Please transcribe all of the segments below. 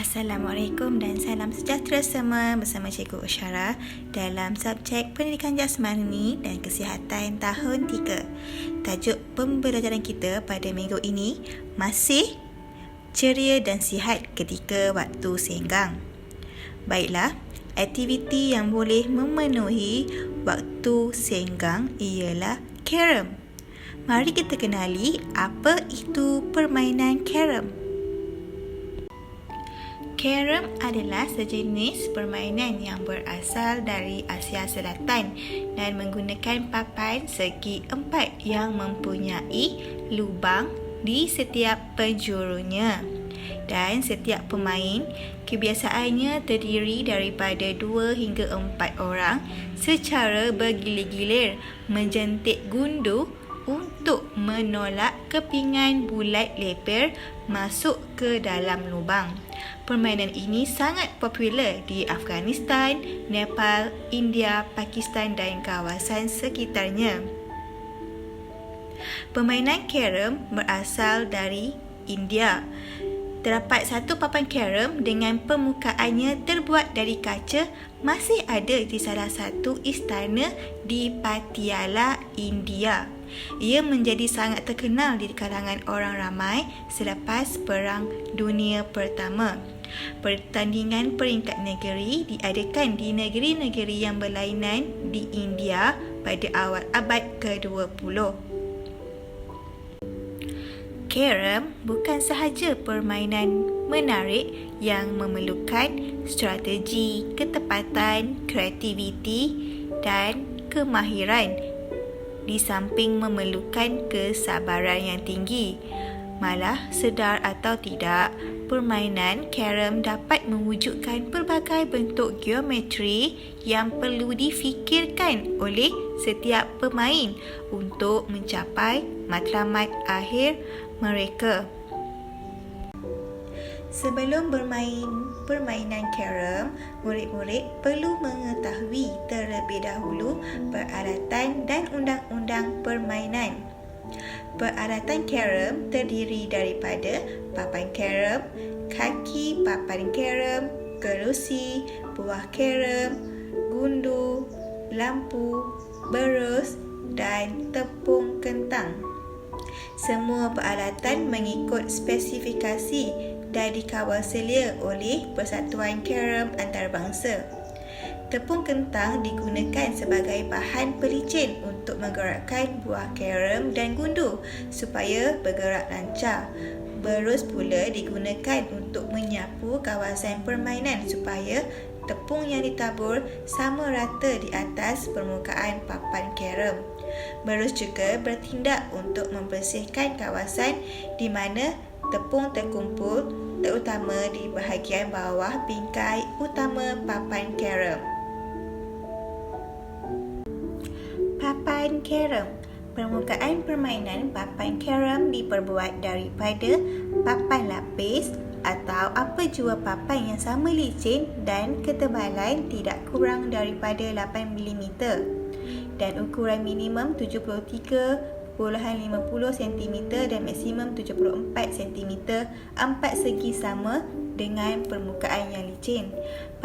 Assalamualaikum dan salam sejahtera semua bersama Cikgu Usyara dalam subjek Pendidikan Jasmani dan Kesihatan tahun 3. Tajuk pembelajaran kita pada minggu ini masih ceria dan sihat ketika waktu senggang. Baiklah, aktiviti yang boleh memenuhi waktu senggang ialah carom. Mari kita kenali apa itu permainan carom. Carom adalah sejenis permainan yang berasal dari Asia Selatan dan menggunakan papan segi empat yang mempunyai lubang di setiap penjurunya. Dan setiap pemain kebiasaannya terdiri daripada 2 hingga 4 orang secara bergilir-gilir menjentik gundu untuk menolak kepingan bulat leper masuk ke dalam lubang. Permainan ini sangat popular di Afghanistan, Nepal, India, Pakistan dan kawasan sekitarnya. Permainan carom berasal dari India. Terdapat satu papan carom dengan permukaannya terbuat dari kaca masih ada di salah satu istana di Patiala, India. Ia menjadi sangat terkenal di kalangan orang ramai selepas Perang Dunia Pertama. Pertandingan peringkat negeri diadakan di negeri-negeri yang berlainan di India pada awal abad ke-20. Carom bukan sahaja permainan menarik yang memerlukan strategi, ketepatan, kreativiti dan kemahiran, di samping memerlukan kesabaran yang tinggi. Malah, sedar atau tidak, permainan carom dapat mewujudkan pelbagai bentuk geometri yang perlu difikirkan oleh setiap pemain untuk mencapai matlamat akhir mereka. Sebelum bermain permainan carom, murid-murid perlu mengetahui terlebih dahulu peralatan dan undang-undang permainan. Peralatan carom terdiri daripada papan carom, kaki papan carom, kerusi, buah carom, gundu, lampu, berus dan tepung kentang. Semua peralatan mengikut spesifikasi dan dikawal selia oleh Persatuan Carom Antarabangsa. Tepung kentang digunakan sebagai bahan pelicin untuk menggerakkan buah carom dan gundu supaya bergerak lancar. Berus pula digunakan untuk menyapu kawasan permainan supaya tepung yang ditabur sama rata di atas permukaan papan carom. Berus juga bertindak untuk membersihkan kawasan di mana tepung terkumpul, terutama di bahagian bawah bingkai utama papan carom. Papan carom. Permukaan permainan papan carom diperbuat daripada papan lapis atau apa jua papan yang sama licin dan ketebalan tidak kurang daripada 8mm dan ukuran minimum 73.50 cm dan maksimum 74 cm, 4 segi sama dengan permukaan yang licin.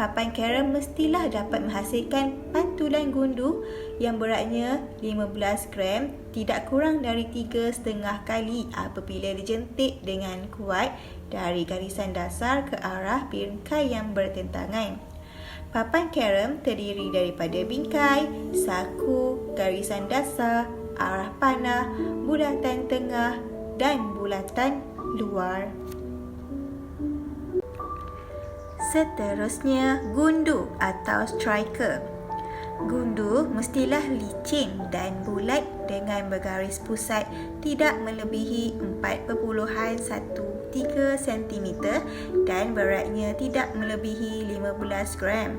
Papan carom mestilah dapat menghasilkan pantulan gundu yang beratnya 15 gram, tidak kurang dari 3,5 kali apabila dijentik dengan kuat dari garisan dasar ke arah bingkai yang bertentangan. Papan carom terdiri daripada bingkai, saku, garisan dasar, arah panah, bulatan tengah dan bulatan luar. Seterusnya, gundu atau striker. Gundu mestilah licin dan bulat dengan bergaris pusat tidak melebihi 4.13 cm dan beratnya tidak melebihi 15 gram.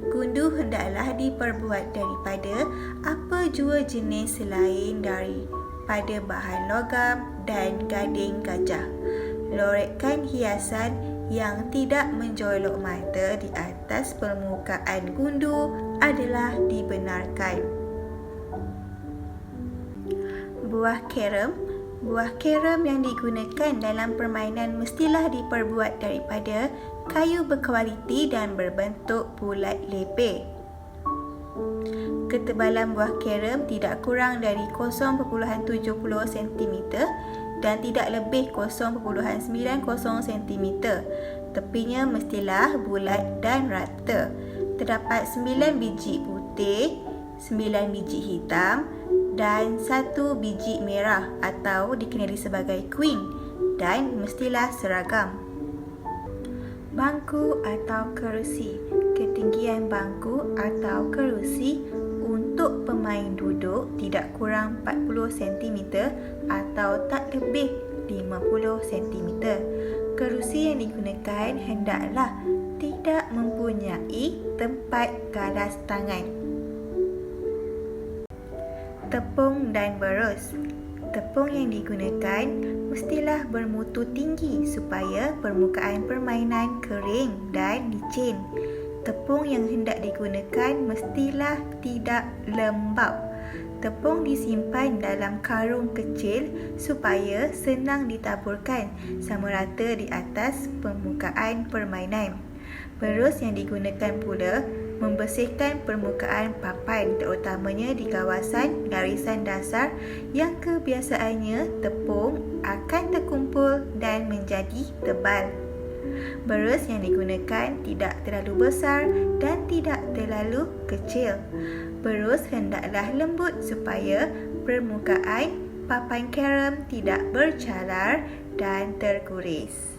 Gundu hendaklah diperbuat daripada apa jua jenis selain daripada bahan logam dan gading gajah. Loretkan hiasan yang tidak menjolok mata di atas permukaan gundu adalah dibenarkan. Buah carom Buah carom yang digunakan dalam permainan mestilah diperbuat daripada kayu berkualiti dan berbentuk bulat lepeh. Ketebalan buah carom tidak kurang dari 0.70 cm dan tidak lebih 0.90 cm. Tepinya mestilah bulat dan rata. Terdapat 9 biji putih, 9 biji hitam dan 1 biji merah atau dikenali sebagai queen dan mestilah seragam. Bangku atau kerusi. Ketinggian bangku atau kerusi untuk pemain duduk tidak kurang 40 cm atau tak lebih 50 cm. Kerusi yang digunakan hendaklah tidak mempunyai tempat galas tangan. Tepung dan berus. Tepung yang digunakan mestilah bermutu tinggi supaya permukaan permainan kering dan licin. Tepung yang hendak digunakan mestilah tidak lembap. Tepung disimpan dalam karung kecil supaya senang ditaburkan sama rata di atas permukaan permainan. Berus yang digunakan pula membersihkan permukaan papan terutamanya di kawasan garisan dasar yang kebiasaannya tepung akan terkumpul dan menjadi tebal. Berus yang digunakan tidak terlalu besar dan tidak terlalu kecil. Berus hendaklah lembut supaya permukaan papan carom tidak bercalar dan terguris.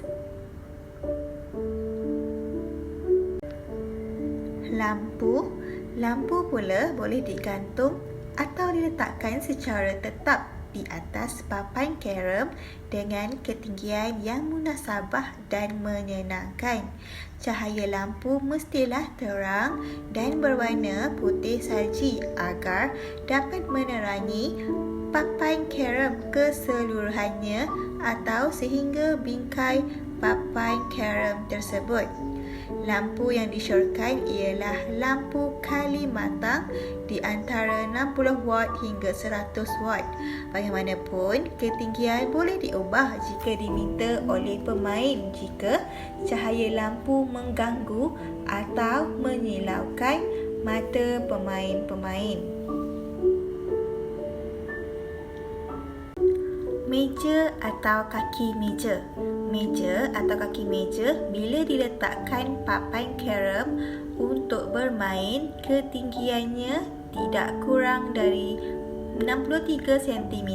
Lampu pula boleh digantung atau diletakkan secara tetap di atas papan carom dengan ketinggian yang munasabah dan menyenangkan. Cahaya lampu mestilah terang dan berwarna putih salji agar dapat menerangi papan carom keseluruhannya atau sehingga bingkai papan carom tersebut. Lampu yang disyorkan ialah lampu kali matang di antara 60 watt hingga 100 watt. Bagaimanapun, ketinggian boleh diubah jika diminta oleh pemain jika cahaya lampu mengganggu atau menyilaukan mata pemain-pemain. Meja atau kaki meja. Meja atau kaki meja bila diletakkan papan carom untuk bermain, ketinggiannya tidak kurang dari 63 cm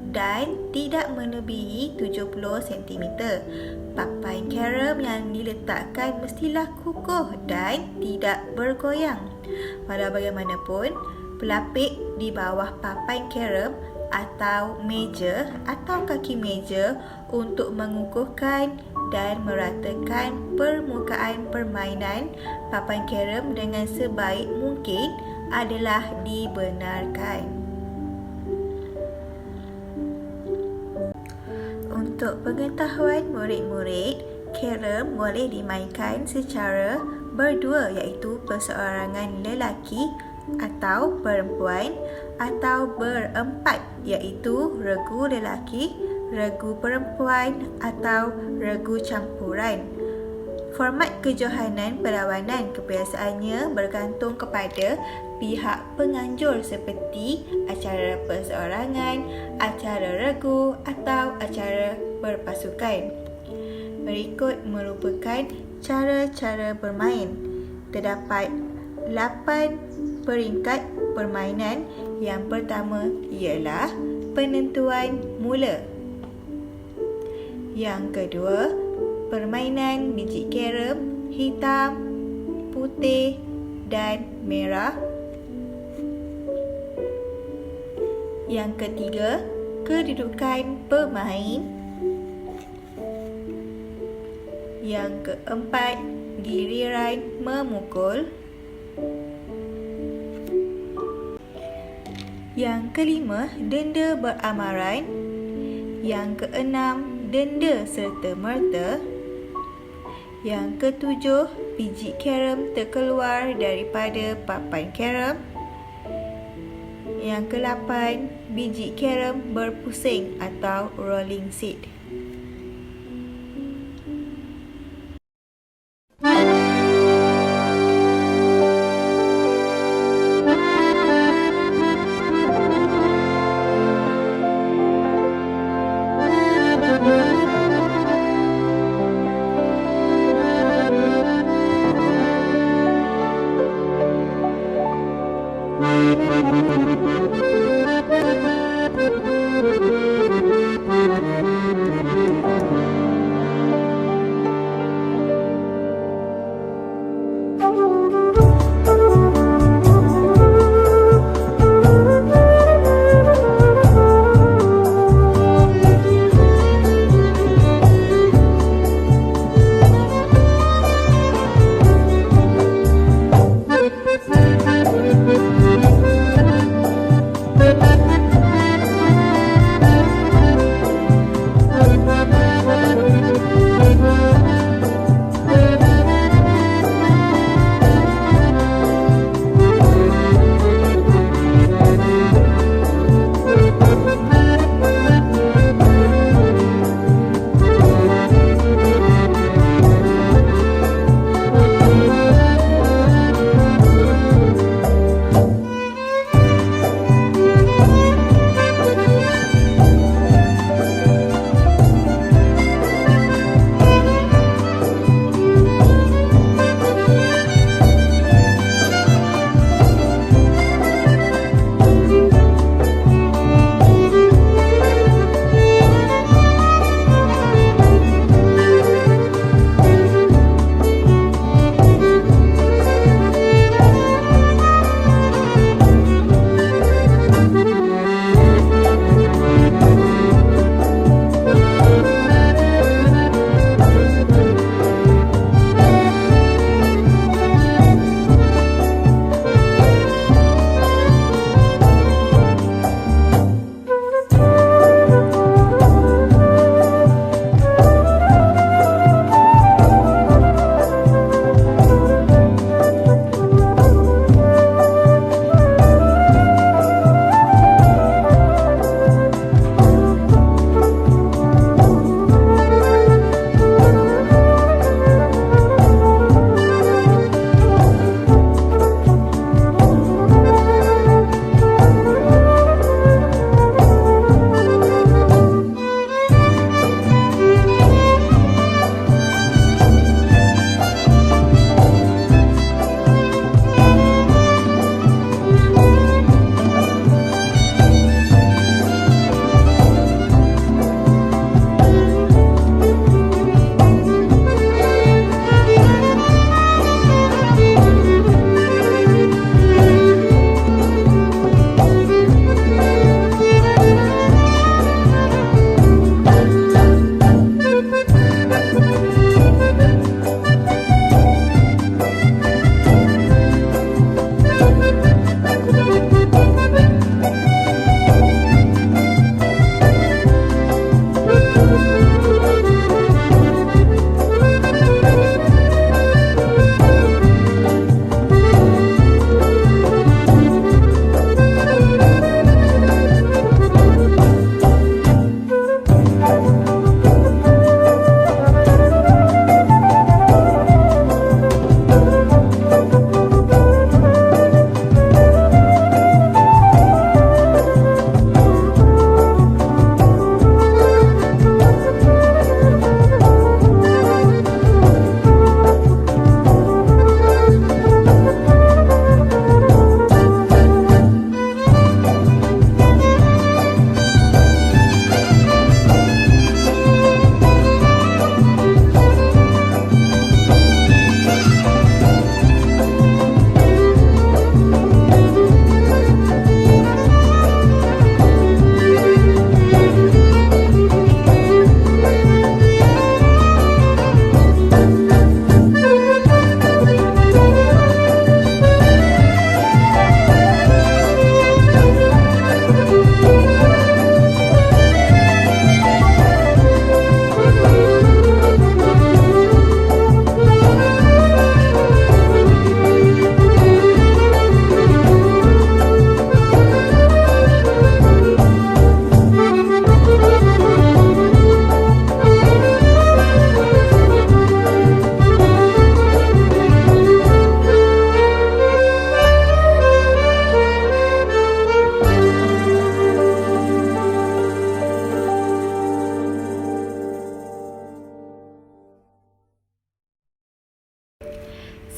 dan tidak melebihi 70 cm. Papan carom yang diletakkan mestilah kukuh dan tidak bergoyang. Walau bagaimanapun, pelapik di bawah papan carom atau meja atau kaki meja untuk mengukuhkan dan meratakan permukaan permainan papan carom dengan sebaik mungkin adalah dibenarkan. Untuk pengetahuan murid-murid, carom boleh dimainkan secara berdua iaitu perseorangan lelaki atau perempuan atau berempat iaitu regu lelaki, regu perempuan atau regu campuran. Format kejohanan perlawanan kebiasaannya bergantung kepada pihak penganjur seperti acara perseorangan, acara regu atau acara berpasukan. Berikut merupakan cara-cara bermain. Terdapat 8 peringkat permainan. Yang pertama ialah penentuan mula. Yang kedua, permainan biji carom hitam, putih dan merah. Yang ketiga, kedudukan pemain. Yang keempat, giliran memukul. Yang kelima, denda beramaran. Yang keenam, denda serta-merta. Yang ketujuh, biji carom terkeluar daripada papan carom. Yang ke-8, biji carom berpusing atau rolling seed.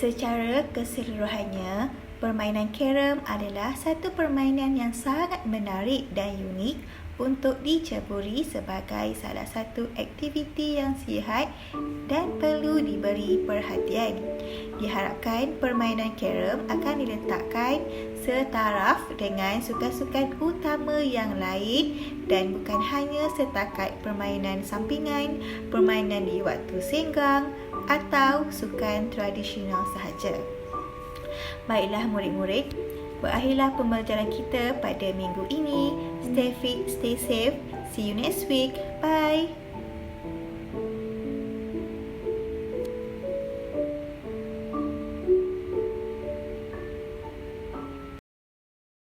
Secara keseluruhannya, permainan karem adalah satu permainan yang sangat menarik dan unik untuk diceburi sebagai salah satu aktiviti yang sihat dan perlu diberi perhatian. Diharapkan permainan karem akan diletakkan setaraf dengan sukan-sukan utama yang lain dan bukan hanya setakat permainan sampingan, permainan di waktu senggang atau sukan tradisional sahaja. Baiklah murid-murid, berakhirlah pembelajaran kita pada minggu ini. Stay fit, stay safe. See you next week. Bye.